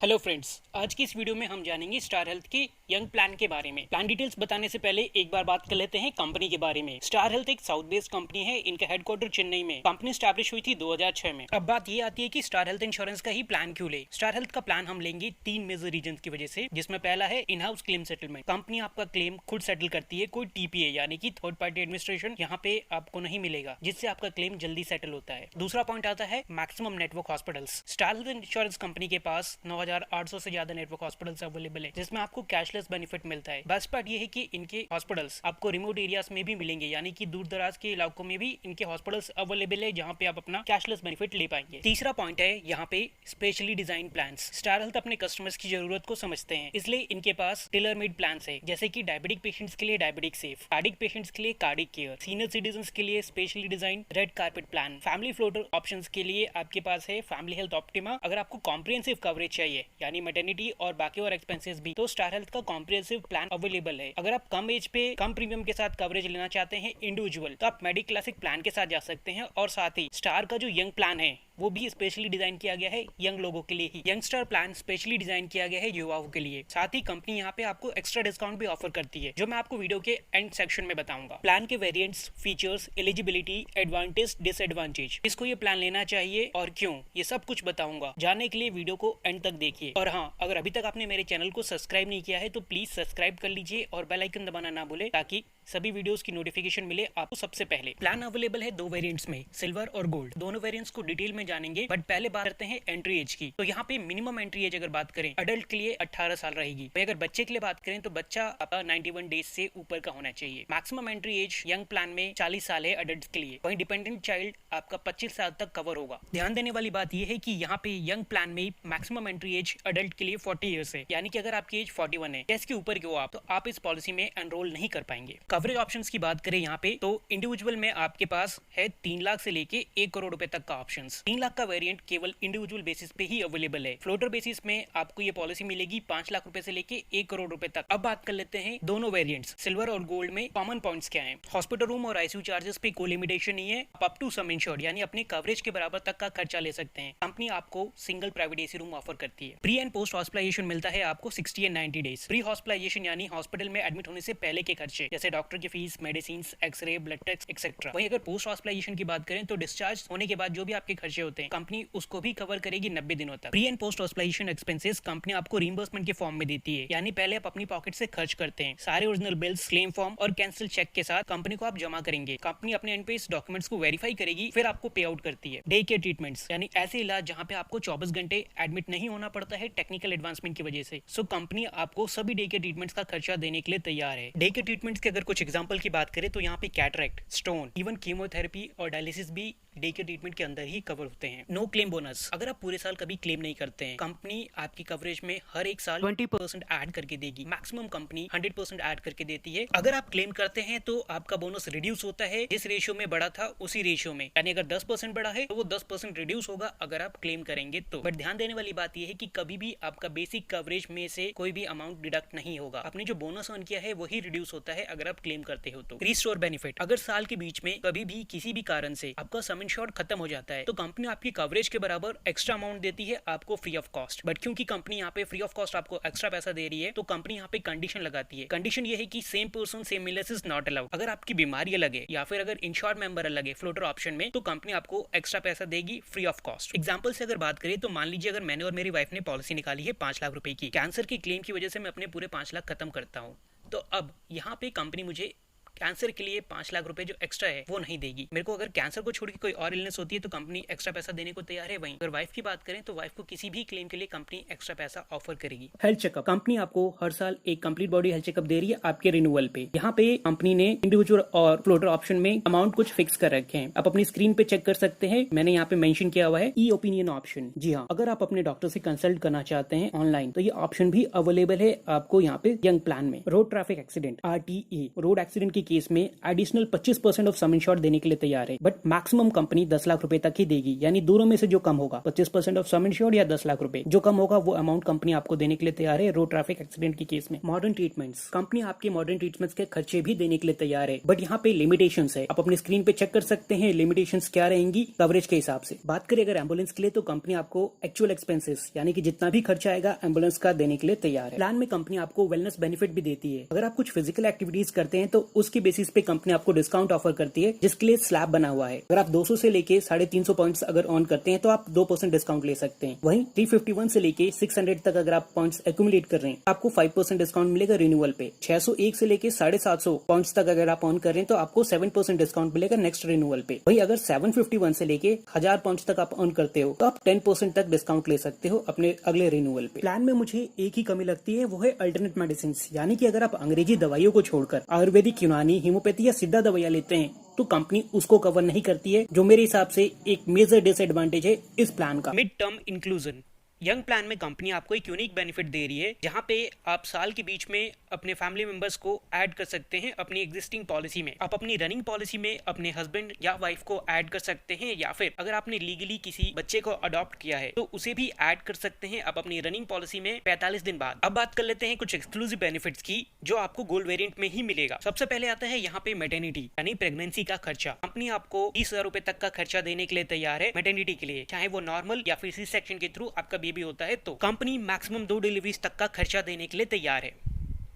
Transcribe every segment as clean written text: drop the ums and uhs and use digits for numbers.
Hello friends, आज की इस वीडियो में हम जानेंगे स्टार हेल्थ के यंग प्लान के बारे में। प्लान डिटेल्स बताने से पहले एक बार बात कर लेते हैं कंपनी के बारे में। स्टार हेल्थ एक साउथ बेस्ड कंपनी है। इनका हेडक्वार्टर चेन्नई में। कंपनी स्टैब्लिश हुई थी 2006 में। अब बात ये आती है कि स्टार हेल्थ इंश्योरेंस का ही प्लान क्यों ले। स्टार हेल्थ का प्लान हम लेंगे 3 मेजर रीजन की वजह से, जिसमें पहला है in house claim settlement. Company आपका क्लेम खुद सेटल करती है। कोई टीपीए यानी कि थर्ड पार्टी एडमिनिस्ट्रेशन यहाँ पे आपको नहीं मिलेगा, जिससे आपका क्लेम जल्दी सेटल होता है। दूसरा पॉइंट आता है maximum network hospitals. Star health insurance company के पास 9,800 से ज्यादा नेटवर्क हॉस्पिटल्स अवेलेबल है, जिसमें आपको कैशलेस बेनिफिट मिलता है। बेस्ट पार्ट ये है कि इनके हॉस्पिटल्स आपको रिमोट एरियाज में भी मिलेंगे, यानी कि दूर दराज के इलाकों में भी इनके हॉस्पिटल्स अवेलेबल है, जहां पे आप अपना कैशलेस बेनिफिट ले पाएंगे। तीसरा पॉइंट है यहाँ पे specially design plans. Star health अपने कस्टमर्स की जरूरत को समझते हैं, इसलिए इनके पास टेलर मेड प्लान है, जैसे कि डायबिटिक पेशेंट्स के लिए डायबिटिक सेफ, कार्डिक पेशेंट्स के लिए कार्डिक केयर, सीनियर सिटीजन के लिए specially design red carpet plan, family floater options के लिए आपके पास है फैमिली हेल्थ ऑप्टिमा। अगर आपको कॉम्प्रिहेंसिव कवरेज चाहिए, यानी मैटरनिटी और बाकी और एक्सपेंसेस भी, तो स्टार हेल्थ का कॉम्प्रिहेंसिव प्लान अवेलेबल है। अगर आप कम एज पे कम प्रीमियम के साथ कवरेज लेना चाहते हैं इंडिविजुअल, तो आप मेडिक क्लासिक प्लान के साथ जा सकते हैं। और साथ ही स्टार का जो यंग प्लान है वो भी स्पेशली डिजाइन किया गया है यंग लोगों के लिए ही। यंगस्टर प्लान स्पेशली डिजाइन किया गया है युवाओं के लिए। साथ ही कंपनी यहाँ पे आपको एक्स्ट्रा डिस्काउंट भी ऑफर करती है, जो मैं आपको वीडियो के एंड सेक्शन में बताऊंगा। प्लान के variants, features, eligibility, advantage, disadvantage, किसको ये प्लान लेना चाहिए और क्यों, ये सब कुछ बताऊंगा। जानने के लिए वीडियो को एंड तक देखिए। और हाँ, अगर अभी तक आपने मेरे चैनल को सब्सक्राइब नहीं किया है तो प्लीज सब्सक्राइब कर लीजिए और बेल आइकन दबाना ना भूले, ताकि सभी वीडियोस की नोटिफिकेशन मिले आपको सबसे पहले। प्लान अवेलेबल है 2 वेरिएंट्स में, सिल्वर और गोल्ड। दोनों वेरिएंट्स को डिटेल में जानेंगे, बट पहले बात करते हैं एंट्री एज की। तो यहाँ पे मिनिमम एंट्री एज अगर बात करें अडल्ट के लिए 18 साल रहेगी। वहीं अगर बच्चे के लिए बात करें तो बच्चा आपका 91 डेज से ऊपर का होना चाहिए। Maximum entry age young plan में 40 साल है अडल्ट के लिए। वहीं डिपेंडेंट चाइल्ड आपका 25 साल तक कवर होगा। ध्यान देने वाली बात यह है कि यहाँ पे यंग प्लान में मैक्सिमम एंट्री एज अडल्ट के लिए 40 ईयर्स है, यानी कि अगर आपकी एज 41 है, इसके ऊपर की हो आप, तो आप इस पॉलिसी में एनरोल नहीं कर पाएंगे। कवरेज ऑप्शंस की बात करें यहाँ पे, तो इंडिविजुअल में आपके पास है 3 लाख से लेके 1 करोड़ रुपए तक का ऑप्शंस। 3 लाख का वेरिएंट केवल इंडिविजुअल बेसिस पे ही अवेलेबल है। फ्लोटर बेसिस में आपको ये पॉलिसी मिलेगी 5 लाख रुपए से लेके 1 करोड़ रुपए तक। अब बात कर लेते हैं दोनों वेरिएंट्स सिल्वर और गोल्ड में कॉमन पॉइंट्स क्या हैं। हॉस्पिटल रूम और आईसीयू चार्जेस पे कोई लिमिटेशन नहीं है। अप टू सम इंश्योर्ड, यानी अपने कवरेज के बराबर तक का खर्चा ले सकते हैं। कंपनी आपको single private AC room offer करती है। प्री एंड पोस्ट हॉस्पिटलाइजेशन मिलता है आपको 60 एंड 90 डेज। प्री हॉस्पिटलाइजेशन यानी हॉस्पिटल में एडमिट होने से पहले के खर्चे, जैसे डॉक्टर की fees, medicine, x-ray, blood test etcetera. वहीं अगर पोस्ट हॉस्पिटलाइजेशन की बात करें तो डिस्चार्ज होने के बाद जो भी आपके खर्चे होते हैं, कंपनी उसको भी कवर करेगी 90 दिनों तक। Pre and post hospitalisation expenses company आपको रिइंबर्समेंट के फॉर्म में देती है, यानी पहले आप अपनी पॉकेट से खर्च करते हैं। सारे ओरिजिनल बिल्स, क्लेम फॉर्म और कैंसिल चेक के साथ कंपनी को आप जमा करेंगे। कंपनी अपने एंड पे इस डॉक्यूमेंट्स को वेरीफाई करेगी, फिर आपको पे आउट करती है। डे केयर ट्रीटमेंट्स, यानी ऐसे इलाज जहां पे आपको 24 घंटे एडमिट नहीं होना पड़ता है टेक्निकल एडवांसमेंट की वजह से। सो कंपनी आपको सभी डे केयर ट्रीटमेंट्स का खर्चा देने के लिए तैयार है। डे केयर ट्रीटमेंट्स के अगर कुछ एग्जांपल की बात करें तो यहाँ पे कैटरेक्ट, स्टोन, इवन कीमोथेरेपी और डायलिसिस भी डे केयर ट्रीटमेंट के अंदर ही कवर होते हैं। नो क्लेम बोनस, अगर आप पूरे साल कभी क्लेम नहीं करते हैं, कंपनी आपकी कवरेज में हर एक साल 20% ऐड करके देगी। मैक्सिमम कंपनी 100% ऐड करके देती है। अगर आप क्लेम करते हैं तो आपका बोनस रिड्यूस होता है, जिस रेशियो में बढ़ा था उसी रेशियो में, यानी अगर 10% बढ़ा है तो वो 10% रिड्यूस होगा अगर आप क्लेम करेंगे तो। बट ध्यान देने वाली बात यह है कि कभी भी आपका बेसिक कवरेज में से कोई भी अमाउंट डिडक्ट नहीं होगा। आपने जो बोनस अर्न किया है वही रिड्यूस होता है अगर आप क्लेम करते हो तो। रिस्टोर बेनिफिट, अगर साल के बीच में कभी भी किसी भी कारण से आपका सम इंश्योर्ड खत्म हो जाता है तो कंपनी आपकी कवरेज के बराबर एक्स्ट्रा अमाउंट देती है आपको फ्री ऑफ कॉस्ट। बट क्योंकि कंपनी यहाँ पे फ्री ऑफ कॉस्ट आपको एक्स्ट्रा पैसा दे रही है, तो कंपनी यहाँ पे कंडीशन लगाती है। कंडीशन ये है कि same person same illness is not allowed. अगर आपकी बीमारी अलग है या फिर अगर इंश्योर्ड मेंबर अलग है फ्लोटर ऑप्शन में, तो कंपनी आपको एक्स्ट्रा पैसा देगी फ्री ऑफ कॉस्ट। एग्जाम्पल से अगर बात करें तो मान लीजिए अगर मैंने और मेरी वाइफ ने पॉलिसी निकाली है 5 लाख रुपए की, कैंसर की क्लेम की वजह से मैं अपने पूरे 5 लाख खत्म करता हूँ, तो अब यहाँ पे कंपनी मुझे कैंसर के लिए 5 लाख रुपए जो एक्स्ट्रा है वो नहीं देगी। मेरे को अगर कैंसर को छोड़ के कोई और इलनेस होती है तो कंपनी एक्स्ट्रा पैसा देने को तैयार है। वहीं अगर वाइफ की बात करें तो वाइफ को किसी भी क्लेम के लिए कंपनी एक्स्ट्रा पैसा ऑफर करेगी। हेल्थ चेकअप, कंपनी आपको हर साल एक कंप्लीट बॉडी हेल्थ चेकअप दे रही है आपके रिन्यूअल पे। यहाँ पे कंपनी ने इंडिविजुअल और फ्लोटर ऑप्शन में अमाउंट कुछ फिक्स कर रखे हैं, आप अपनी स्क्रीन पे चेक कर सकते हैं। मैंने यहाँ पे मेंशन किया हुआ है ई ओपिनियन ऑप्शन। जी हाँ, अगर आप अपने डॉक्टर से कंसल्ट करना चाहते हैं ऑनलाइन तो ये ऑप्शन भी अवेलेबल है आपको यहाँ पे यंग प्लान में। Road traffic accident RTA, road accident की केस में एडिशनल 25% ऑफ सम इंश्योर्ड देने के लिए तैयार है, बट मैक्सिमम कंपनी 10 लाख रुपए तक ही देगी, यानी दोनों में से जो कम होगा 25% ऑफ सम इंश्योर्ड या 10 लाख रुपए, जो कम होगा वो अमाउंट कंपनी आपको देने के लिए तैयार है रोड ट्रैफिक एक्सीडेंट के केस में। मॉडर्न ट्रीटमेंट्स, कंपनी आपके मॉडर्न ट्रीटमेंट्स के खर्चे भी देने के लिए तैयार है, बट यहाँ पे लिमिटेशंस है। आप अपनी स्क्रीन पे चेक कर सकते हैं लिमिटेशंस क्या रहेंगी कवरेज के हिसाब से। बात करें अगर एम्बुलेंस के लिए, तो कंपनी आपको एक्चुअल एक्सपेंसेस यानी कि जितना भी खर्चा आएगा एम्बुलेंस का देने के लिए तैयार है। प्लान में कंपनी आपको वेलनेस बेनिफिट भी देती है। अगर आप कुछ फिजिकल एक्टिविटीज करते हैं तो उसके बेसिस पे कंपनी आपको डिस्काउंट ऑफर करती है, जिसके लिए स्लैब बना हुआ है। अगर आप 200 से लेके 350 पॉइंट्स अगर ऑन करते हैं तो आप 2% डिस्काउंट ले सकते हैं। वहीं 351 से लेके 600 तक अगर आप पॉइंट्स एक्यूमुलेट कर रहे हैं आपको 5% डिस्काउंट मिलेगा रिन्यूअल पे। 601 से लेके 750 पॉइंट्स तक अगर आप ऑन कर रहे हैं तो आपको 7% डिस्काउंट मिलेगा नेक्स्ट रिन्यूअल पे। वहीं अगर 751 से लेके 1000 पॉइंट्स तक आप ऑन करते हो तो आप 10% तक डिस्काउंट ले सकते हो अपने अगले रिन्यूअल पे। प्लान में मुझे एक ही कमी लगती है, वो है अल्टरनेट मेडिसिन, यानी कि अगर आप अंग्रेजी दवाइयों को छोड़कर आयुर्वेदिक, यूनानी, होम्योपैथी या सिद्धा दवाइयां लेते हैं तो कंपनी उसको कवर नहीं करती है, जो मेरे हिसाब से एक मेजर डिसएडवांटेज है इस प्लान का। Mid term inclusion, young plan में कंपनी आपको एक यूनिक बेनिफिट दे रही है, जहां पे आप साल के बीच में अपने फैमिली मेंबर्स को ऐड कर सकते हैं अपनी एग्जिस्टिंग पॉलिसी में। आप अपनी रनिंग पॉलिसी में अपने हस्बैंड या वाइफ को ऐड कर सकते हैं, या फिर अगर आपने लीगली किसी बच्चे को अडॉप्ट किया है तो उसे भी ऐड कर सकते हैं आप अपनी रनिंग पॉलिसी में 45 दिन बाद। अब बात कर लेते हैं कुछ एक्सक्लूसिव बेनिफिट्स की जो आपको गोल्ड वेरिएंट में ही मिलेगा। सबसे पहले आता है यहाँ पे मैटरनिटी यानी प्रेगनेंसी का खर्चा। कंपनी आपको 20,000 रुपए तक का खर्चा देने के लिए तैयार है मैटरनिटी के लिए, चाहे वो नॉर्मल या फिर सी सेक्शन के थ्रू आपका बेबी होता है तो कंपनी मैक्सिमम 2 डिलीवरीज तक का खर्चा देने के लिए तैयार है।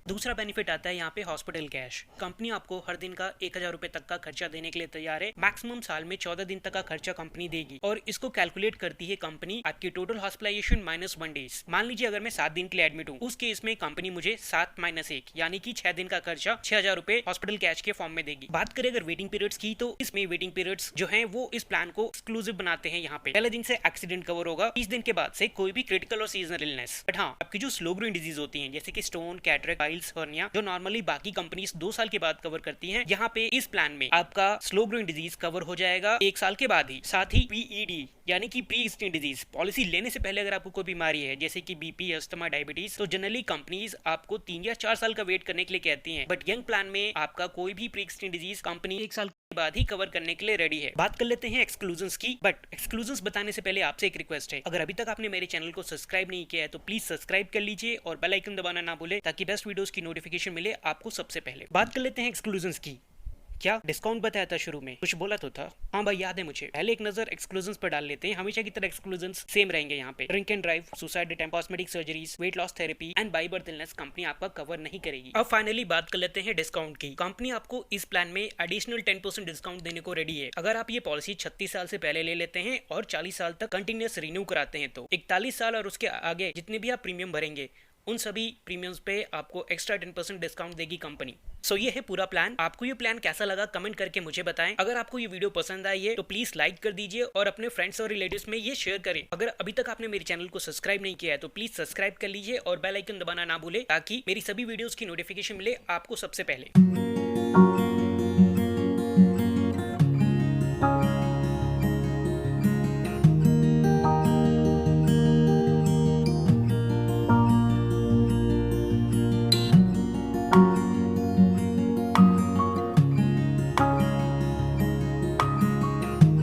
दूसरा बेनिफिट आता है यहाँ पे हॉस्पिटल कैश। कंपनी आपको हर दिन का 1000 रुपए तक का खर्चा देने के लिए तैयार है। मैक्सिमम साल में 14 दिन तक का खर्चा कंपनी देगी, और इसको कैलकुलेट करती है कंपनी आपकी टोटल हॉस्पिटलाइजेशन माइनस 1 डेज। मान लीजिए अगर मैं 7 दिन के लिए एडमिट हूँ, उस केस में कंपनी मुझे 7 - 1 यानी कि 6 दिन का खर्चा 6000 रुपए हॉस्पिटल कैश के फॉर्म में देगी। बात करें अगर वेटिंग पीरियड्स की, तो इसमें वेटिंग पीरियड्स जो है वो इस प्लान को एक्सक्लूसिव बनाते हैं। यहाँ पे पहले दिन से एक्सीडेंट कवर होगा, 30 दिन के बाद से कोई भी क्रिटिकल और सीजनल इलनेस। बट हाँ, आपकी जो स्लो ग्रोइंग डिजीज होती है जैसे कि स्टोन, कैटरेक्ट, पाइल्स, हर्निया, जो नॉर्मली बाकी कंपनीज 2 साल के बाद कवर करती हैं, यहाँ पे इस प्लान में आपका स्लो ग्रोइंग डिजीज कवर हो जाएगा 1 साल के बाद ही। साथ ही पीईडी यानी कि प्री एक्जिस्टिंग डिजीज, पॉलिसी लेने से पहले अगर आपको कोई बीमारी है जैसे कि बीपी, अस्थमा, डायबिटीज, तो जनरली कंपनीज आपको 3 या 4 साल का वेट करने के लिए कहती हैं। बट यंग प्लान में आपका कोई भी प्री एक्जिस्टिंग डिजीज कंपनी 1 साल के बाद ही कवर करने के लिए रेडी है। बात कर लेते हैं एक्सक्लूजन्स की, बट एक्सक्लूजन्स बताने से पहले आपसे एक रिक्वेस्ट है, अगर अभी तक आपने मेरे चैनल को सब्सक्राइब नहीं किया है तो प्लीज सब्सक्राइब कर लीजिए और बेल आइकन दबाना ना भूले, ताकि बेस्ट वीडियोस की नोटिफिकेशन मिले आपको सबसे पहले। बात कर लेते हैं एक्सक्लूजन्स की। क्या डिस्काउंट बताया था शुरू में, कुछ बोला तो था? हाँ भाई याद है मुझे। पहले एक नजर एक्सक्लूजन्स पर डाल लेते हैं। हमेशा की तरह एक्सक्लूजन्स सेम रहेंगे यहाँ पे। Drink and drive, suicide attempt, cosmetic surgeries, weight loss therapy and by birth illness company आपका कवर नहीं करेगी। अब फाइनली बात कर लेते हैं डिस्काउंट की। कंपनी आपको इस प्लान में एडिशनल 10% डिस्काउंट देने को रेडी है। अगर आप ये पॉलिसी 36 साल से पहले ले लेते हैं और 40 साल तक कंटिन्यूस रिन्यू कराते हैं तो 41 साल और उसके आगे जितने भी आप प्रीमियम भरेंगे उन सभी प्रीमियम्स पे आपको एक्स्ट्रा 10% डिस्काउंट देगी कंपनी। सो ये है पूरा प्लान। आपको ये प्लान कैसा लगा कमेंट करके मुझे बताएं। अगर आपको ये वीडियो पसंद आई है तो प्लीज लाइक कर दीजिए और अपने फ्रेंड्स और रिलेटिव्स में ये शेयर करें। अगर अभी तक आपने मेरे चैनल को सब्सक्राइब नहीं किया है तो प्लीज सब्सक्राइब कर लीजिए और बेल आइकन दबाना ना भूले, ताकि मेरी सभी वीडियोस की नोटिफिकेशन मिले आपको सबसे पहले।